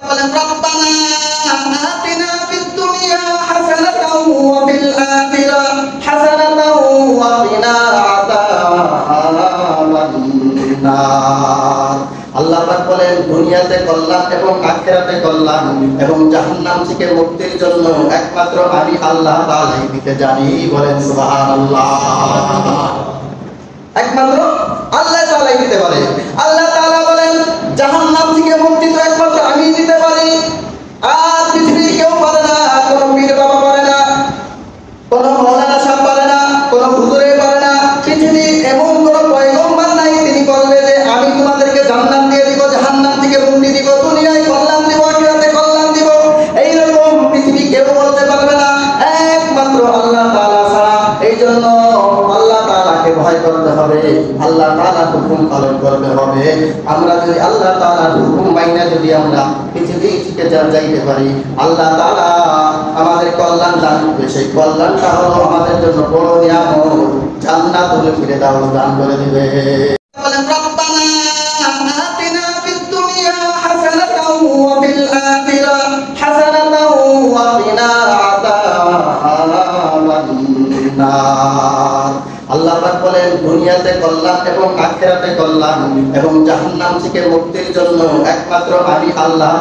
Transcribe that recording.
বলেন রব্বানা আতিনা ফিদ দুনিয়া হাসানাতাও ওয়া ফিল আখিরাহ হাসানাতাও ওয়া কিনা আযাবান নার। আল্লাহ পাক বলেন দুনিয়াতে কল্যাণ এবং আখিরাতে কল্যাণ এবং জাহান্নাম থেকে মুক্তির জন্য একমাত্র আমি আল্লাহ তাআলাই দিতে জানি। বলেন সুবহানাল্লাহ। একমাত্র আল্লাহ তাআলাই দিতে পারে। আল্লাহ তাআলা বলেন জাহান্নাম থেকে মুক্তি তো একমাত্র আমি দিতে পারি। আর পৃথিবীর কেউ পারে না, কোনো পীর বাবা পারে না, কোনো মাওলানা সাহেব পারে না, কোনো হুজুরে পারে না। পৃথিবীর এমন কোনো পয়গম্বর নাই তিনি বলবে যে আমি তোমাদেরকে জান্নাত দিয়ে দিব, জাহান্নাম থেকে মুক্তি দিব, দুনিয়ায় কল্যাণ দিব, আখিরাতে কল্যাণ দিব। এইরকম পৃথিবী কেউ বলতে পারবে না, একমাত্র আল্লাহ তাআলা ছাড়া। এই জন্য আল্লাহ তাআলাকে ভয় করতে হবে, আল্লাহ তাআলার হুকুম পালন করতে হবে। আমরা যদি আল্লাহ তাআলার হুকুম মাইনা যদি আমরা পৃথিবী থেকে যাইতে পারি, আল্লাহ তাআলা আমাদের কল্যাণ দান করবে। সেই কল্যাণটা হলো আমাদের জন্য বড় নিয়ামত, জান্নাতুল ফিরদাউস দান করে দিবে। বলেন রব্বানা আতিনা ফিদ দুনিয়া হাসানাতাও ওয়া ফিল আখিরাহ হাসানাতাও ওয়া কিনা আযাবান নার। আল্লাহ পাক বলেন দুনিয়াতে কল্যাণ এবং আখিরাতে কল্যাণ এবং জাহান্নাম থেকে মুক্তির জন্য একমাত্র আমি আল্লাহ